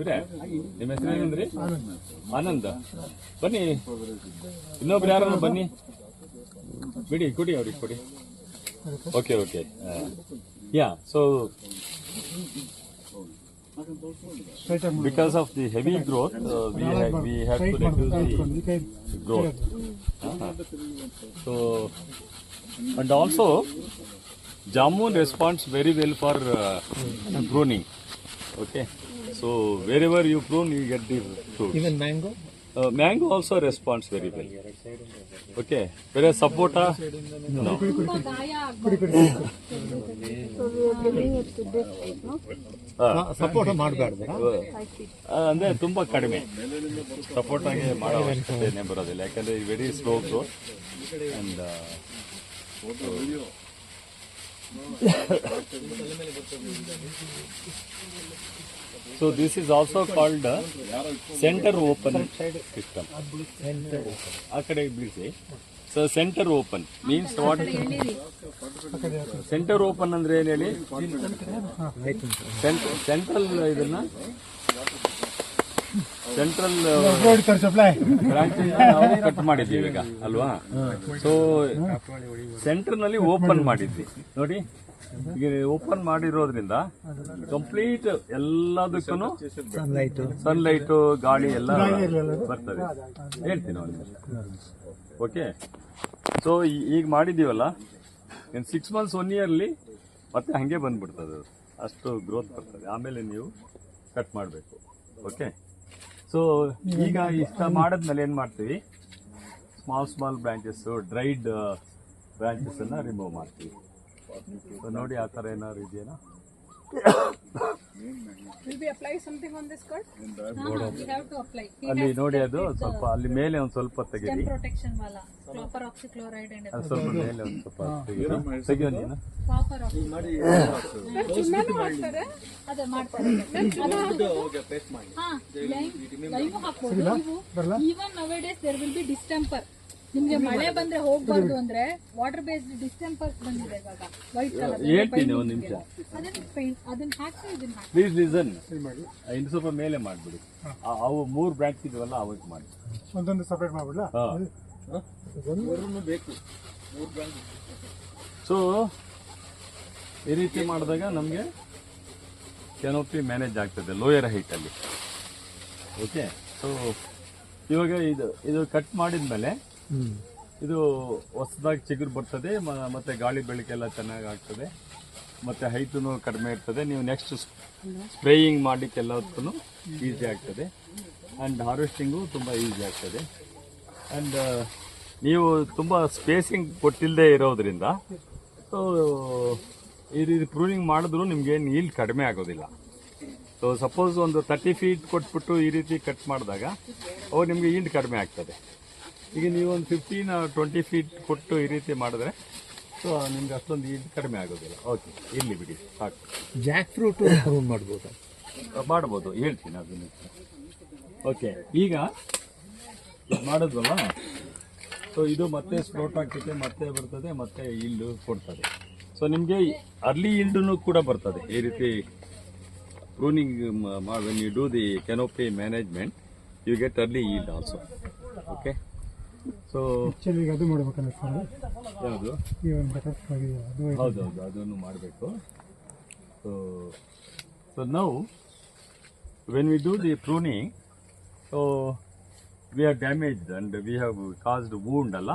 ಇವರೇ ನಿಮ್ಮ ಹೆಸರು ಏನಂದ್ರಿ? ಆನಂದ. ಬನ್ನಿ, ಇನ್ನೊಬ್ರು ಯಾರು ಬನ್ನಿ, ಬಿಡಿ, ಕೊಡಿ ಅವ್ರಿಗೆ ಕೊಡಿ. Okay okay. Yeah, so because of the heavy growth, we have to reduce the growth. So, and also jamun responds very well for pruning. Okay, so wherever you prune, you get the fruits. Even mango? Mango also responds very well. Okay, whereas sapota, no. Support ಮಾಡಬಾರ್ದು ಅಂದ್ರೆ ತುಂಬಾ ಕಡಿಮೆ ಸಪೋರ್ಟಾಗೆ ಮಾಡೋ ಅವಶ್ಯಕತೆನೇ ಬರೋದಿಲ್ಲ, ಯಾಕಂದ್ರೆ very slow growth. And so this is also called center open system. ಆ ಕಡೆ ಬೀಳ್ಸಿ. So centre open means what? Centre open ಅಂದ್ರೆ ಏನ್ ಹೇಳಿ? ಸೆಂಟ್ರಲ್ ಇದನ್ನ ಸೆಂಟ್ರಲ್ ಬ್ರಾಂಚ್ ನಾವು ಕಟ್ ಮಾಡಿದ್ದೀವಿ ಈಗ ಅಲ್ವಾ? ಸೊ ಸೆಂಟರ್ ನಲ್ಲಿ ಓಪನ್ ಮಾಡಿದ್ವಿ ನೋಡಿ. ಈಗ ಓಪನ್ ಮಾಡಿರೋದ್ರಿಂದ ಕಂಪ್ಲೀಟ್ ಎಲ್ಲದಕ್ಕೂ ಸನ್ಲೈಟ್ ಗಾಳಿ ಎಲ್ಲ ಬರ್ತದೆ. ಹೇಳ್ತೀನಿ ಒಂದು. ಓಕೆ, ಸೊ ಈಗ ಮಾಡಿದೀವಲ್ಲ, ಇನ್ 6 months 1 yearಲಿ ಮತ್ತೆ ಹಂಗೆ ಬಂದ್ಬಿಡ್ತದೆ, ಅಷ್ಟು ಗ್ರೋತ್ ಬರ್ತದೆ. ಆಮೇಲೆ ನೀವು ಕಟ್ ಮಾಡಬೇಕು. ಓಕೆ, ಸೊ ಈಗ ಇಷ್ಟ ಮಾಡಿದ್ಮೇಲೆ ಏನು ಮಾಡ್ತೀವಿ? ಸ್ಮಾಲ್ ಬ್ರಾಂಚಸ್, ಡ್ರೈಡ್ ಬ್ರಾಂಚಸ್ ಅನ್ನ ರಿಮೂವ್ ಮಾಡ್ತೀವಿ. ಸೊ ನೋಡಿ, ಆ ಥರ ಏನಾದ್ರು ಇದೆಯಾ? ಅಲ್ಲಿ ನೋಡಿ, ಅದು ಸ್ವಲ್ಪ ಅಲ್ಲಿ ಮೇಲೆ ಒಂದು ಸ್ವಲ್ಪ ತೆಗೀರಿ, ಅದು ಸ್ವಲ್ಪ ಮೇಲೆ ಒಂದು ಸ್ವಲ್ಪ ತೆಗಿಯೋ ನೀನು. ನಿಮ್ಗೆ ಮಳೆ ಬಂದ್ರೆ ಹೋಗ್ಬಾರ್ದು ಅಂದ್ರೆ ವಾಟರ್ ಬೇಸ್ಡ್ ಡಿಸ್ಟೆಂಪರ್ ಬಂದಿದೆ ಇವಾಗ, ವೈಟ್ ಕಲರ್. ಹೇಳ್ತೀನಿ ಒಂದು ನಿಮಿಷ, ಅದನ್ನ ಹಾಕಿ ಇದನ್ನ ಹಾಕಿ. Please listen. ಇನ್ನು ಸ್ವಲ್ಪ ಮೇಲೆ ಮಾಡ್ಬಿಡಿ. ಅವು 3 ಬ್ರಾಂಚ್ ಇದೆಯಲ್ಲ, ಅವಾಗ ಮಾಡಿ. ಒಂದೊಂದು ಸಪರೇಟ್ ಮಾಡ್ಬಿಡ್ಲಾ? ಬೇಕು. ಸೊ ಈ ರೀತಿ ಮಾಡಿದಾಗ ನಮಗೆ ಕೆನೋಪಿ ಮ್ಯಾನೇಜ್ ಆಗ್ತದೆ ಲೋಯರ್ ಹೈಟಲ್ಲಿ. ಓಕೆ, ಸೊ ಇವಾಗ ಇದು ಕಟ್ ಮಾಡಿದ್ಮೇಲೆ ಇದು ಹೊಸದಾಗಿ ಚಿಗುರು ಬರ್ತದೆ, ಮತ್ತೆ ಗಾಳಿ ಬೆಳಕೆಲ್ಲ ಚೆನ್ನಾಗಿ ಆಗ್ತದೆ, ಮತ್ತೆ ಹೈಟು ಕಡಿಮೆ ಇರ್ತದೆ. ನೀವು ನೆಕ್ಸ್ಟ್ ಸ್ಪ್ರೇಯಿಂಗ್ ಮಾಡಲಿಕ್ಕೆ ಎಲ್ಲದಕ್ಕೂ ಈಸಿ ಆಗ್ತದೆ, ಆ್ಯಂಡ್ ಹಾರ್ವೆಸ್ಟಿಂಗು ತುಂಬ ಈಸಿ ಆಗ್ತದೆ. ಆ್ಯಂಡ್ ನೀವು ತುಂಬ ಸ್ಪೇಸಿಂಗ್ ಕೊಟ್ಟಿಲ್ಲದೆ ಇರೋದ್ರಿಂದ ಸೊ ಈ ರೀತಿ ಪ್ರೂನಿಂಗ್ ಮಾಡಿದ್ರು ನಿಮ್ಗೇನು ಈಲ್ಡ್ ಕಡಿಮೆ ಆಗೋದಿಲ್ಲ. ಸೊ ಸಪೋಸ್ ಒಂದು 30 feet ಕೊಟ್ಬಿಟ್ಟು ಈ ರೀತಿ ಕಟ್ ಮಾಡಿದಾಗ ಅವಾಗ ನಿಮಗೆ ಈಲ್ಡ್ ಕಡಿಮೆ ಆಗ್ತದೆ. ಈಗ ನೀವು ಒಂದು 15 or 20 feet ಕೊಟ್ಟು ಈ ರೀತಿ ಮಾಡಿದ್ರೆ ಸೊ ನಿಮ್ಗೆ ಅಷ್ಟೊಂದು ಈಲ್ಡ್ ಕಡಿಮೆ ಆಗೋದಿಲ್ಲ. ಓಕೆ, ಇಲ್ಲಿ ಬಿಡಿ, ಸಾಕು. ಜಾಕ್ ಫ್ರೂಟ್ ಮಾಡ್ಬೋದು, ಹೇಳ್ತೀನಿ ಅದನ್ನು. ಓಕೆ, ಈಗ ಮಾಡಿದ್ವಲ್ಲ, ಸೊ ಇದು ಮತ್ತೆ ಸ್ಪ್ರೋಟ್ ಆಗ್ತದೆ, ಮತ್ತೆ ಬರ್ತದೆ, ಮತ್ತೆ ಈಲ್ಡು ಕೊಡ್ತದೆ. ಸೊ ನಿಮಗೆ ಅರ್ಲಿ ಈಲ್ಡೂ ಕೂಡ ಬರ್ತದೆ ಈ ರೀತಿ pruning. When you do the canopy management, you get early yield also. Okay, so ಅದು ಮಾಡ್ಬೇಕಲ್ಲ ಯಾವುದು? ಹೌದೌದು, ಅದನ್ನು ಮಾಡಬೇಕು. So now when we do the pruning, so we are damaged and we have caused wound ಅಲ್ಲ.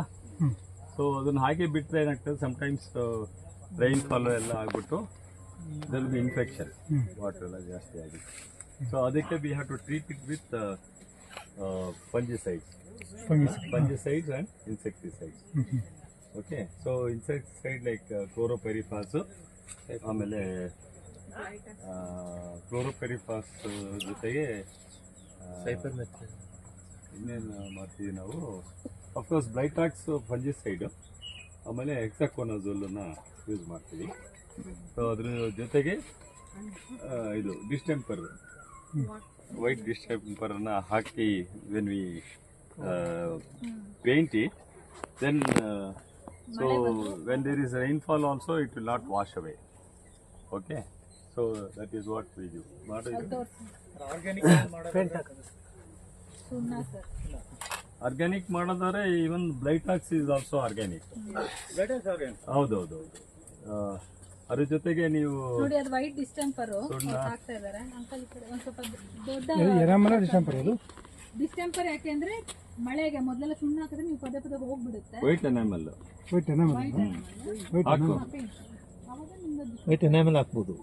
ಸೊ ಅದನ್ನು ಹಾಗೆ ಬಿಟ್ಟರೆ ಏನಾಗ್ತದೆ, ಸಮ್ಟೈಮ್ಸ್ ರೈನ್ಫಾಲ್ ಎಲ್ಲ ಆಗ್ಬಿಟ್ಟು there will be infection, water ಎಲ್ಲ ಜಾಸ್ತಿ ಆಗಿದೆ. ಸೊ ಅದಕ್ಕೆ we have to treat it with fungicides and insecticides. Okay, so insecticide like chlorpyrifos, ಆಮೇಲೆ ಕ್ಲೋರೋಪೆರಿಫಾಸ್ ಜೊತೆಗೆ ಇನ್ನೇನು ಮಾಡ್ತೀವಿ ನಾವು? ಅಫ್ಕೋರ್ಸ್ ಬ್ಲೈಟ್ರಾಕ್ಸ್ ಫಂಜಿಸೈಡ್, ಆಮೇಲೆ ಹೆಕ್ಸಾಕೋನಜೋಲನ್ನು ಯೂಸ್ ಮಾಡ್ತೀವಿ. ಸೊ ಅದ್ರ ಜೊತೆಗೆ ಇದು ಡಿಸ್ಟೆಂಪರ್, ವೈಟ್ ಡಿಸ್ಟೆಂಪರನ್ನು ಹಾಕಿ when we paint it, then so when there is rainfall also it will not wash away. Okay, so that is what we do. ಸುಣ್ಣ ಸರ್. ಆರ್ಗ್ಯಾನಿಕ್ ಮಾಡೋದಾದ್ರೆ even Blitox is also organic. ಹೌದೌದು. ಅದ್ರ ಜೊತೆಗೆ ನೀವು ನೋಡಿ ಅದು ವೈಟ್ ಡಿಸ್ಟೆಂಪರ್ ಹಾಕ್ತಾ ಇದಾರೆ ಅಂಕಲ್. ಈ ಕಡೆ ಒಂದ್ ಸ್ವಲ್ಪ ದೊಡ್ಡ ಎರಾಮಲ ಡಿಸೆಂಬರ್ ಇದು ಡಿಸ್ಟೆಂಪರ್ ಯಾಕೆಂದ್ರೆ ಮಳೆಗೆ ಮೊದಲೆಲ್ಲ ಸುಣ್ಣ ಹಾಕಿದ್ರೆ ನೀವು ಪದೇ ಪದೇ ಹೋಗ್ಬಿಡುತ್ತೆ. ವೈಟ್ ಎನಾಮೆಲ್ ವೈಟ್ ಎನಾಮಲ್ ಹಾಕು. ಅವಾಗ ನಿಮ್ಗೆ ವೈಟ್ ಎನಾಮಲ್ ಹಾಕ್ಬೋದು.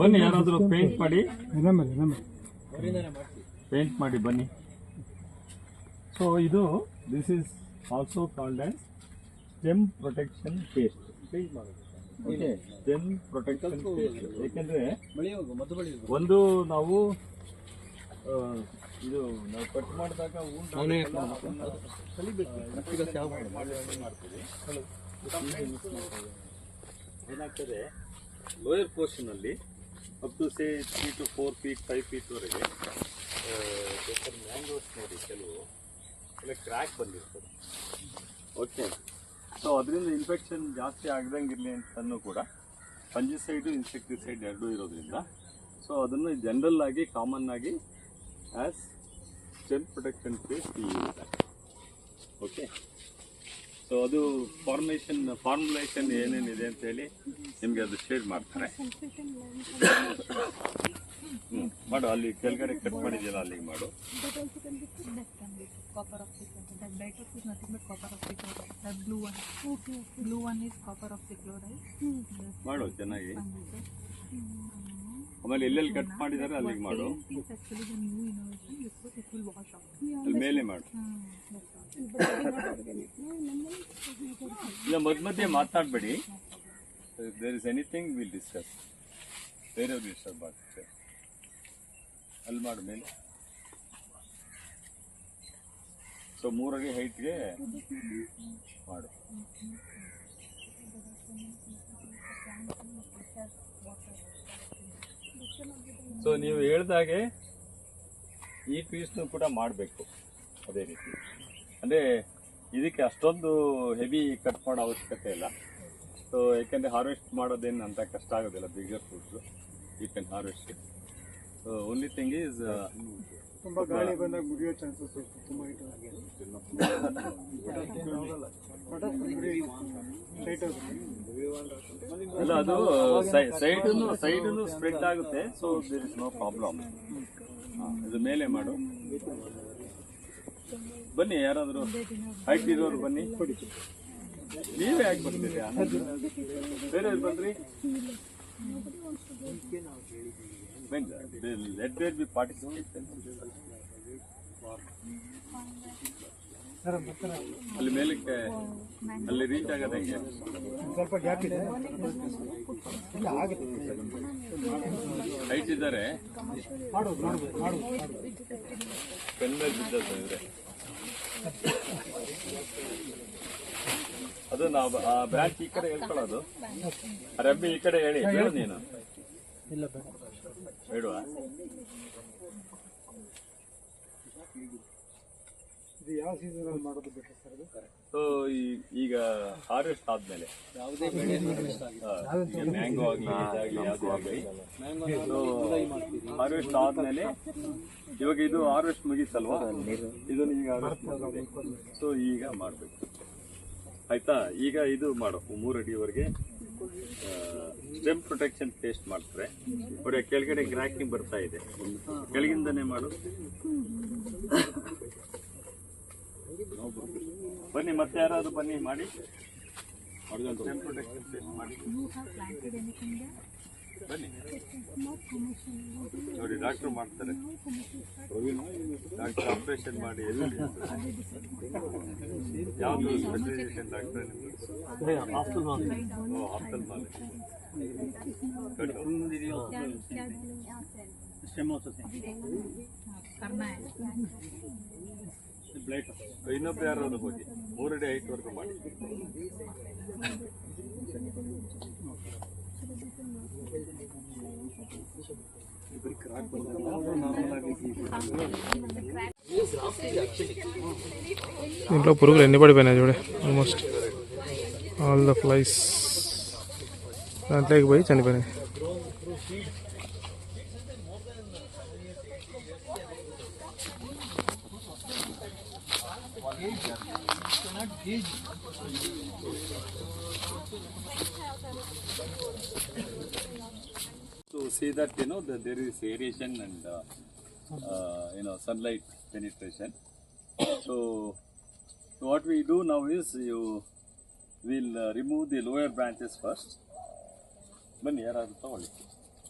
ಬನ್ನಿ, ಯಾರಾದ್ರೂ ಪೇಂಟ್ ಮಾಡಿ, ಎನಾಮಲ್ ಎನಾಮಲ್ ಪೇಂಟ್ ಮಾಡಿ ಬನ್ನಿ. ಸೊ ಇದು this is also called as stem protection paste. Okay, stem protection paste. ಯಾಕೆಂದ್ರೆ ಒಂದು ನಾವು ಇದು ನಾವು ಕಟ್ ಮಾಡಿದಾಗ ಏನಾಗ್ತದೆ, ಲೋಯರ್ ಪೋರ್ಷನ್ ಅಲ್ಲಿ up to say 3 to 4 feet 5 feet ವರೆಗೆ ಮ್ಯಾಂಗೋಸ್ ನೋಡಿ ಕೆಲವು ಕ್ರ್ಯಾಕ್ ಬಂದಿರ್ತದೆ. ಓಕೆ, ಸೊ ಅದರಿಂದ ಇನ್ಫೆಕ್ಷನ್ ಜಾಸ್ತಿ ಆಗದಂಗಿರಲಿ ಅಂತನೂ ಕೂಡ ಫಂಜಿಸೈಡು ಇನ್ಸೆಕ್ಟಿಸೈಡ್ ಎರಡೂ ಇರೋದ್ರಿಂದ ಸೊ ಅದನ್ನು ಜನರಲ್ ಆಗಿ ಕಾಮನ್ ಆಗಿ as stem protection paste use. Okay, so ಅದು ಫಾರ್ಮುಲೇಷನ್ ಏನೇನಿದೆ ಅಂತ ಹೇಳಿ ನಿಮಗೆ ಅದು ಶೇರ್ ಮಾಡ್ತಾರೆ. ಮಾಡು, ಅಲ್ಲಿ ಕೆಳಗಡೆ ಕಟ್ ಮಾಡಿದೆಯಲ್ಲ ಅಲ್ಲಿಗೆ ಮಾಡು. copper oxychloride. That Ditox is nothing but copper oxychloride. That blue one. Okay. Blue one is copper oxychloride. ಮಾಡು ಚೆನ್ನಾಗಿ. ಆಮೇಲೆ ಎಲ್ಲೆಲ್ಲಿ ಕಟ್ ಮಾಡಿದ್ದಾರೆ ಅಲ್ಲಿಗೆ ಮಾಡು. It's actually the new innovation. It will wash out. ಅಲ್ಲಿ ಮೇಲೆ ಮಾಡು. ಇಲ್ಲ, ಮಧ್ಯೆ ಮಾತಾಡಬೇಡಿ. There is anything will discuss. ಬೇರೆಯವ್ರು ಡಿಸ್ಟರ್ಬ್ ಆಗ್ತದೆ. ಅಲ್ಲಿ ಮಾಡು ಮೇಲೆ. ಸೊ 3 ಅಡಿ ಹೈಟ್ಗೆ ಮಾಡು. ಸೊ ನೀವು ಹೇಳ್ದಾಗೆ ಈ ಪೀಸ್ನು ಕೂಡ ಮಾಡಬೇಕು ಅದೇ ರೀತಿ. ಅಂದರೆ ಇದಕ್ಕೆ ಅಷ್ಟೊಂದು ಹೆವಿ ಕಟ್ ಮಾಡೋ ಅವಶ್ಯಕತೆ ಇಲ್ಲ. ಸೊ ಯಾಕೆಂದರೆ ಹಾರ್ವೆಸ್ಟ್ ಮಾಡೋದೇನು ಅಂತ ಕಷ್ಟ ಆಗೋದಿಲ್ಲ. Bigger fruits you can harvest. So only thing is ತುಂಬಾ ಗಾಳಿ ಬಂದಾಗ ಮುಗಿಯೋ ಚಾನ್ಸಸ್ ಇರುತ್ತೆ. ತುಂಬಾ ಅಲ್ಲ, ಅದು ಸೈಡನ್ನು ಸ್ಪ್ರೆಡ್ ಆಗುತ್ತೆ. So there is no problem. ಇದು ಮೇಲೆ ಮಾಡು. ಬನ್ನಿ, ಯಾರಾದರೂ ಹೈಟ್ ಇರೋರು ಬನ್ನಿ. ನೀವೇ ಯಾಕೆ ಬರ್ತೀರಿ? ಬೇರೆಯವ್ರು ಬನ್ರಿ. Let there be participation. ಅಲ್ಲಿ ಮೇಲಕ್ಕೆ ಅಲ್ಲಿ ರೀಚ್ ಆಗೋದು ಹೆಂಗೆ? ಸ್ವಲ್ಪ ಗ್ಯಾಪ್ ಇದೆ. ಹೈಟ್ ಇದ್ದಾರೆ. ಪೆನ್ ಮೇಲೆ ಬಿದ್ದಿದ್ರೆ ಅದು ನಾವು ಆ ಬ್ರಾಂಚ್ ಈ ಕಡೆ ಹೇಳ್ಕೊಳ್ಳೋದು. ರಬ್ಬಿ ಈ ಕಡೆ ಹೇಳಿ. ಹೇಳು ನೀನು. ಇಲ್ಲ ಬೇಡವಾ? ಇದು ಯಾವ ಸೀಸನ್ ಅಲ್ಲಿ ಮಾಡೋದು ಬೆಟರ್ ಸರ್? ಅದು ಸೊ ಈಗ ಹಾರ್ವೆಸ್ಟ್ ಆದ್ಮೇಲೆ ಮ್ಯಾಂಗೋ ಆಗಲಿ ಇದಾಗಲಿ ಯಾವುದೇ ಆಗಲಿ ಹಾರ್ವೆಸ್ಟ್ ಆದ್ಮೇಲೆ, ಇವಾಗ ಇದು ಹಾರ್ವೆಸ್ಟ್ ಮುಗೀತಲ್ವಾ, ಇದನ್ನು ಈಗ ಹಾರ್ವೆಸ್ಟ್ ಮಾಡಿದೆ. ಸೊ ಈಗ ಮಾಡಬೇಕು, ಆಯ್ತಾ? ಈಗ ಇದು ಮಾಡು. 3 ಅಡಿವರೆಗೆ ಸ್ಟೆಮ್ ಪ್ರೊಟೆಕ್ಷನ್ ಪೇಸ್ಟ್ ಮಾಡ್ತಾರೆ. ನೋಡಿ, ಕೆಳಗಡೆ ಗ್ರಾಕಿಂಗ್ ಬರ್ತಾ ಇದೆ. ಕೆಳಗಿಂದನೇ ಮಾಡು. ಬನ್ನಿ, ಮತ್ತೆ ಯಾರಾದ್ರು ಬನ್ನಿ ಮಾಡಿ. ಸ್ಟೆಮ್ ಪ್ರೊಟೆಕ್ಷನ್ ಪೇಸ್ಟ್ ಮಾಡಿ ಬನ್ನಿ. ನೋಡಿ, ಡಾಕ್ಟರ್ ಮಾಡ್ತಾರೆ. ಡಾಕ್ಟರ್ ಆಪರೇಷನ್ ಮಾಡಿ ಯಾವುದು ಸ್ಪೆಷಲೈಸೇಷನ್ ಡಾಕ್ಟರ್? ಹಾಸ್ಟೆಲ್ ಮಾಲೆ ಇನ್ನೊಬ್ಬ ಯಾರಾದ್ರು ಹೋಗಿ 3 ಅಡಿ ಹೈಟ್ ವರ್ಗು ಮಾಡಿ. ఇంట్లో పురుగులు ఎన్ని పడిపోయినాయి చూడే. ఆల్మోస్ట్ ఆల్ ద ఫ్లైస్ దాంట్లోకి పోయి చనిపోయినాయి. To see that that there is aeration and sunlight penetration. So what we do now is we'll remove the lower branches first. ಬನ್ನಿ ಯಾರಾದ್ರೂ ತಗೊಳ್ಳಿ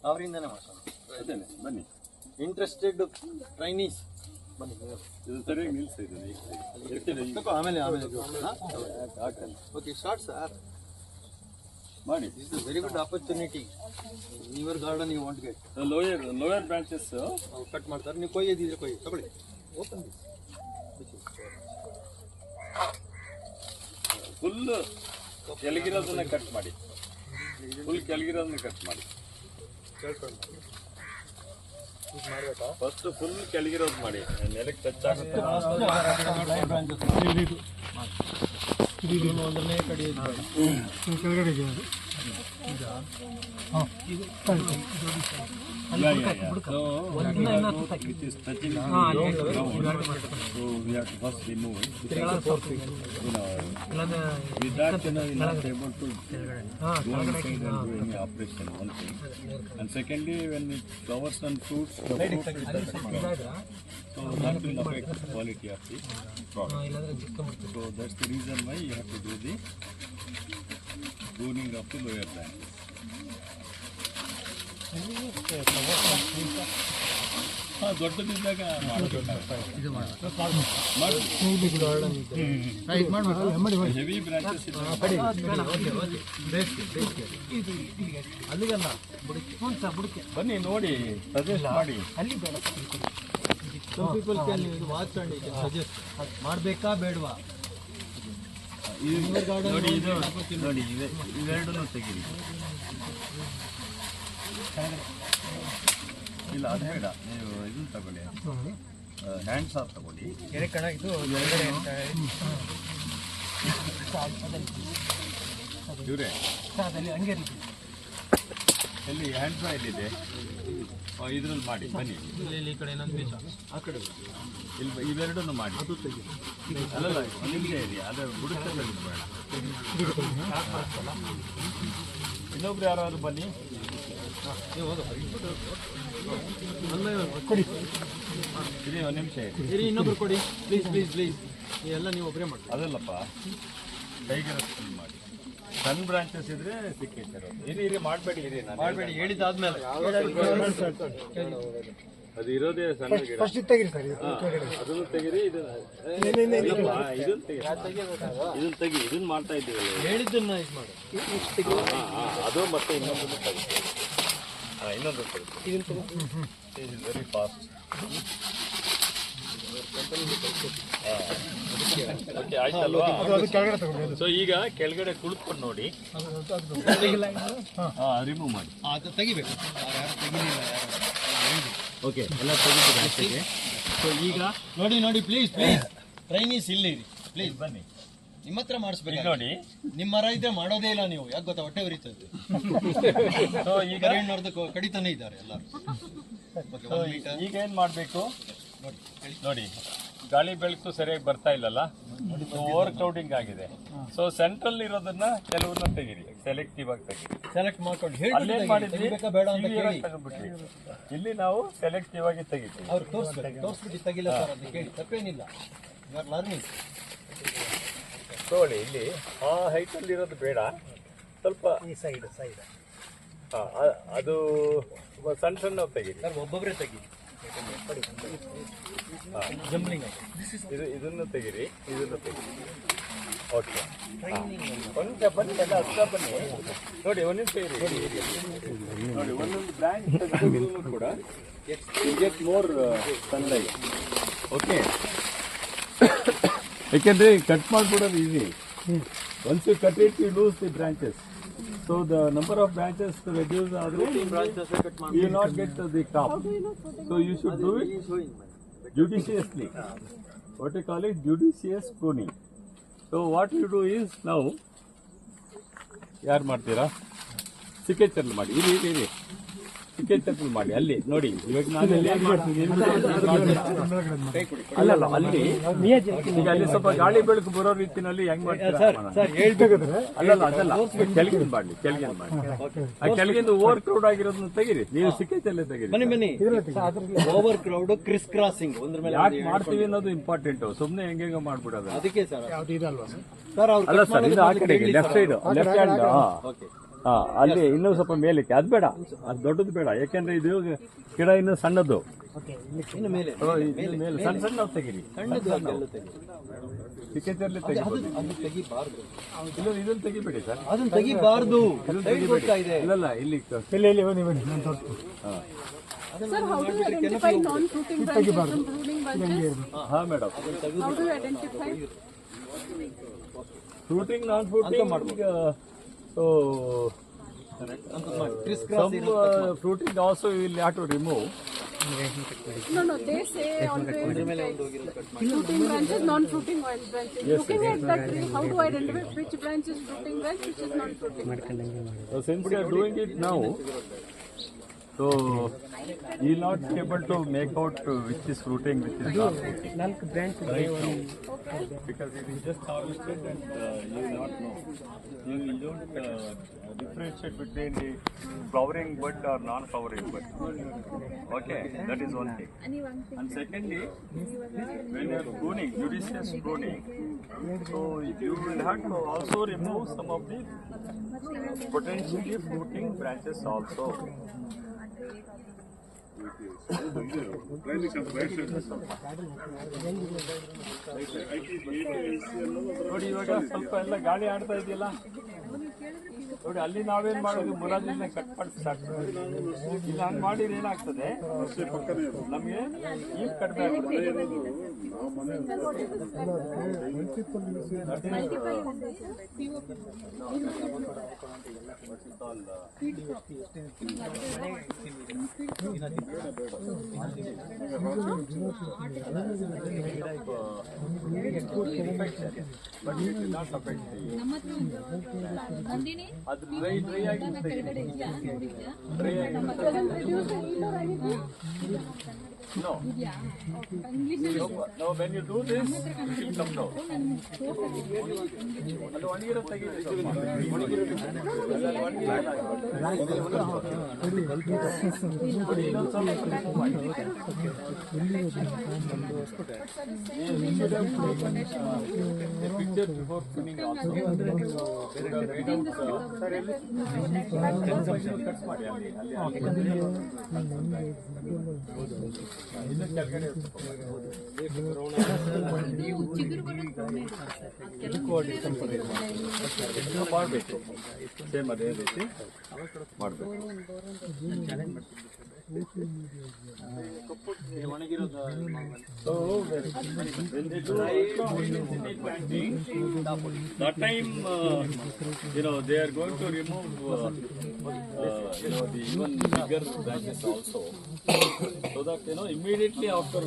ಅವರಿಂದನೇ ಮಾಡ್ಸೋಣ. ಅದೇನೆ ಬನ್ನಿ. ಇಂಟ್ರೆಸ್ಟೆಡ್ ಟ್ರೈನೀಸ್ ಬನ್ನಿ. ಇದು ಸರಿಯಾಗಿ ನಿಲ್ಸಿದ್ದೀನಿ. ಆಮೇಲೆ ಹಾಕಲ್ಲ ಓಕೆ ಸ್ಟಾರ್ಟ್ ಸರ್ ಮಾಡಿ. Is a very good opportunity. Your garden you want get. Lower branches cut ಮಾಡ್ತಾರೆ. ನೀವು ಕೊಯ್ಯದಿದ್ರೆ ಕೊಯ್ಯಿ ತಗೊಳ್ಳಿ. ಓಪನ್ ಫುಲ್ ಕೆಳಗಿರೋದನ್ನ ಕಟ್ ಮಾಡಿ. ಫುಲ್ ಕೆಳಗಿರೋದನ್ನ ಕಟ್ ಮಾಡಿ. ಫಸ್ಟ್ ಫುಲ್ ಕೆಳಗಿರೋದು ಮಾಡಿ. ನೆಲಕ್ಕೆ ಟಚ್ ಆಗುತ್ತೆ. ಒಂದನೇ ಕಡೆ ಕೆಳಗಡೆ And secondly, when it flowers and fruits, so that will affect the quality of the product. So that's the reason why you have to do the pruning of the lower branches. ದೊಡ್ಡದಿದ್ದಾಗ heavy branches ಬನ್ನಿ ನೋಡಿ suggest ಮಾಡಿ. People can watch and suggest ಮಾಡಬೇಕಾ ಬೇಡವಾ. ನೋಡಿ ಇದು ನೋಡಿ ಇವೆರಡನ್ನೂ ತೆಗೀರಿ. ಇಲ್ಲ ಅದು ಬೇಡ, ನೀವು ಇದನ್ನ ತಗೊಳ್ಳಿ, ಹ್ಯಾಂಡ್ ಸಾಫ್ ತಗೊಳ್ಳಿ. ಇವರೇ ಎಲ್ಲಿ ಹ್ಯಾಂಡ್ ಫ್ರೈ ಎಲ್ಲಿದೆ ಇದ್ರಲ್ಲಿ ಮಾಡಿ ಬನ್ನಿ. ಈ ಕಡೆ ಆ ಕಡೆ ಇಲ್ಲಿ ಇವೆರಡನ್ನು ಮಾಡಿ. ಅಲ್ಲಲ್ಲ ಒಂದು ನಿಮಿಷ ಇರಿ, ಅದು ಬುಡಕ್ಕೆ ಬೇಡ. ಇನ್ನೊಬ್ರು ಯಾರಾದ್ರು ಬನ್ನಿ. ಕೊಡಿ ಇರಿ ಒಂದು ನಿಮಿಷ ಇರಿ, ಇನ್ನೊಬ್ರು ಕೊಡಿ ಪ್ಲೀಸ್ ಪ್ಲೀಸ್ ಪ್ಲೀಸ್. ಎಲ್ಲ ನೀವು ಒಬ್ಬರೇ ಮಾಡಿ. ಅದಲ್ಲಪ್ಪ, ಕೈಗೆ ಮಾಡಿ. ಸಣ್ಣ ಬ್ರಾಂಚಸ್ ಇದ್ರೆ ಸಿಕ್ಕೈತೆ. ಇರಿ ಮಾಡಬೇಡಿ, ಇರಿ ಮಾಡಬೇಡಿ ಹೇಳಿದ್ದಾದ್ಮೇಲೆ. ಅದು ಇರೋದೇ ಸಣ್ಣ ಗಿಡ. ತೆಗಿರಿ ಸರ್. ಅದನ್ನು ತೆಗಿರಿ, ಇದನ್ನ ತೆಗಿ. ಇದನ್ನ ಮಾಡ್ತಾ ಇದ್ದೀವಲ್ಲ, ಹೇಳಿದ್ದನ್ನ ಇದು ಮಾಡಿ. ಅದು ಮತ್ತೆ ಇನ್ನೊಂದನ್ನು ತೆಗಿ. ಇನ್ನೊಂದು ವೆರಿ ಫಾಸ್ಟ್. ಓಕೆ ಆಯ್ತಲ್ವಾ? ಸೊ ಈಗ ಕೆಳಗಡೆ ಕುಳಿತುಕೊಂಡು ನೋಡಿ. ರಿಮೂವ್ ಮಾಡಿ. ಅದು ತೆಗಿಬೇಕು. ಯಾರು ತೆಗಿಲಿಲ್ಲ, ಓಕೆ ಎಲ್ಲ ತೆಗಿತೀವಿ. ಸೊ ಈಗ ನೋಡಿ ಪ್ಲೀಸ್ ಪ್ಲೀಸ್. ಟ್ರೈನೀಸ್ ಇಲ್ಲಿ ಪ್ಲೀಸ್ ಬನ್ನಿ. ನಿಮ್ಮ ಹತ್ರ ಮಾಡಿಸ್ಬೇಕು ನೋಡಿ. ನಿಮ್ಮ ಮರ ಇದ್ರೆ ಮಾಡೋದೇ ಇಲ್ಲ ನೀವು. ಯಾಕೆ ಗೊತ್ತಾ, ಹೊಟ್ಟೆ ಉರಿತದೆ. ಸೊ ಈಗ ಕಡಿತಾನೆ ಇದ್ದಾರೆ ಎಲ್ಲರೂ. ಈಗ ಏನ್ ಮಾಡ್ಬೇಕು ನೋಡಿ, ಗಾಳಿ ಬೆಳಕು ಸರಿಯಾಗಿ ಬರ್ತಾ ಇಲ್ಲಲ್ಲ, ಓವರ್ ಕ್ರೌಡಿಂಗ್ ಆಗಿದೆ. ಸೊ ಸೆಂಟ್ರಲ್ ಇರೋದನ್ನ ಕೆಲವನ್ನ ತೆಗಿರಿ, ಸೆಲೆಕ್ಟಿವ್ ಆಗಿ ತೆಗಿರಿ. ಸೆಲೆಕ್ಟ್ ಮಾಡ್ಕೊಂಡು ಅಲ್ಲೇನ್ ಮಾಡಿದ್ವಿ, ಬೇಡ ಅಂತ ಕೇಳಿ. ಇಲ್ಲಿ ನಾವು ಸೆಲೆಕ್ಟಿವ್ ಆಗಿ ತೆಗಿತೀವಿ. ಅವ್ರು ತೋರಿಸ್ಬಿಟ್ಟು ತೆಗಿಲ್ಲ ಸರ್ ಅಂತ ಕೇಳಿ ತಪ್ಪೇನಿಲ್ಲ. You are learning. ನೋಡಿ ಇಲ್ಲಿ ಆ ಹೈಟ್ ಅಲ್ಲಿ ಇರೋದು ಬೇಡ, ಸ್ವಲ್ಪ ಈ ಸೈಡ್ ಅದು ಸಣ್ಣ ಸಣ್ಣ ತೆಗೀರಿ. ಸರ್ ಒಬ್ಬೊಬ್ಬರೇ ತೆಗಿ. ಜಂಬ್ಲಿಂಗ್ ಇದನ್ನು ತೆಗೀರಿ, ಇದನ್ನು ತೆಗೀರಿ. ಓಕೆ, ಕೊಂಚ ಬನ್ನಿ, ಎಲ್ಲ ಹತ್ರ ಬನ್ನಿ. ನೋಡಿ ಒಂದು ನಿಮಿಷ ಇರಿ. ನೋಡಿ ಒಂದೊಂದು ಬ್ರಾಂಚ್ ತೆಗೆದು ಕೂಡ ಗೆಟ್ ಮೋರ್ ಸನ್ಲೈಟ್. ಓಕೆ, ಯಾಕೆಂದ್ರೆ ಕಟ್ ಮಾಡ್ಬಿಡೋದು easy. Once you cut it you lose the branches. So the number of branches to reduce you will not get the top. So you should do it judiciously. What you call it, judicious pruning. So what you do is now, ಯಾರು ಮಾಡ್ತೀರಾ, ಸಿಕ್ಕೇಚರ್ಲಿ ಮಾಡಿ. ಇರಿ ಸಿಕ್ಕೇಜ್ ಮಾಡಿ ಅಲ್ಲಿ ನೋಡಿ. ಇವಾಗ ನಾನು ಇಲ್ಲಿ ಏನ್ ಮಾಡ್ತೀನಿ ಅಲ್ಲಲ್ಲ ಅಲ್ಲಿ ಈಗ ಅಲ್ಲಿ ಸ್ವಲ್ಪ ಗಾಳಿ ಬೆಳಕು ಬರೋ ರೀತಿನಲ್ಲಿ ಹೆಂಗ್ ಮಾಡ್ತೀರಾ? ಅಲ್ಲಲ್ಲ ಅದಲ್ಲ, ಕೆಳಗಿನ ಮಾಡಿ ಆ ಕೆಳಗಿಂದ ಓವರ್ ಕ್ರೌಡ್ ಆಗಿರೋದನ್ನ ತೆಗೀರಿ. ನೀವು ಸಿಕ್ಕೇಜಲ್ಲೇ ತೆಗೀರಿ. ಬನ್ನಿ ಓವರ್ ಕ್ರೌಡ್ ಕ್ರಿಸ್ ಕ್ರಾಸಿಂಗ್ ಒಂದ್ರ ಮೇಲೆ ಯಾಕೆ ಮಾಡ್ತೀವಿ ಅನ್ನೋದು ಇಂಪಾರ್ಟೆಂಟ್. ಸುಮ್ನೆ ಹೆಂಗ ಮಾಡ್ಬಿಡೋದು. ಅದಕ್ಕೆ ಸರ್ ಅಲ್ಲ ಸರ್, ಇದು ಆ ಕಡೆಗೆ ಲೆಫ್ಟ್ ಸೈಡ್ ಲೆಫ್ಟ್ ಹ್ಯಾಂಡ್. ಅಲ್ಲಿ ಇನ್ನೂ ಸ್ವಲ್ಪ ಮೇಲಕ್ಕೆ. ಅದ್ ಬೇಡ, ಅದು ದೊಡ್ಡದು ಬೇಡ. ಯಾಕಂದ್ರೆ ಇದು ಗಿಡ ಇನ್ನು ಸಣ್ಣದು. ಇನ್ನು ಮೇಲೆ ಮೇಲೆ ಸಣ್ಣ ಸಣ್ಣ ತೆಗೀರಿ. ಸಿಕ್ಕೇಜಲ್ಲಿ ತೆಗಿಬೋದು. ಅದು ತೆಗಿಬಾರ್ದು, ಇಲ್ಲ ಇದನ್ನ ತೆಗಿಬೇಡಿ ಸರ್. ಅದನ್ನ ತೆಗಿಬಾರ್ದು. ಇಲ್ಲಲ್ಲ ಇಲ್ಲಿ ನಾನು ತೋರಿಸ್ತೀನಿ. Sir, how do you identify non-fruiting branches from fruiting branches? ಹಾ madam, How do you identify? Fruiting non fruiting so ಕ್ರಿಸ್ some fruiting also we will have to remove. No, they say always fruiting branches, non-fruiting branches. Looking at that tree, how to identify which branch is fruiting branch, which is non-fruiting? So since we are doing it now, so you will not be able to make out which is fruiting, which is not fruiting. Right now. Because it is just harvested and you will not know. You don't differentiate between the flowering bud or non-flowering bud. Okay, that is one thing. And secondly, when you are pruning, judicious pruning, so you will have to also remove some of the potentially fruiting branches also. ನೋಡಿ ಇವಾಗ ಸ್ವಲ್ಪ ಎಲ್ಲ ಗಾಳಿ ಆಡ್ತಾ ಇದೆಯಲ್ಲ ನೋಡಿ. ಅಲ್ಲಿ ನಾವೇನ್ ಮಾಡೋದು, ಮುರಾಜಿನ ಕಟ್ ಮಾಡಿ ಸಾಕು. ಇಲ್ಲ ಹಂಗ್ ಮಾಡಿದ್ರೆ ಏನಾಗ್ತದೆ, ನಮ್ಗೆ ಈಗ ಕಡಿಮೆ ಆಗ್ತದೆ. ಅದು ಡ್ರೈ ಆಗಿರ್ತದೆ. No. No, when you do this, it will come down. ಅದು ಒಣಗಿರೋ ತೆಗೀರಿ ಸ್ವಲ್ಪ. ಇನ್ನೊಂದು ಸ್ವಲ್ಪ ಮಾಡಿ. Picture before pruning also. Cuts ಮಾಡಿ ಅಲ್ಲಿ ಇನ್ನು ಕೆಳಗಡೆ ಮಾಡಬೇಕು. ಸೇಮ್ ಅದೇ ರೀತಿ ಮಾಡಬೇಕು. So when they do planting, that time they are going to remove the even bigger branches also, so that immediately after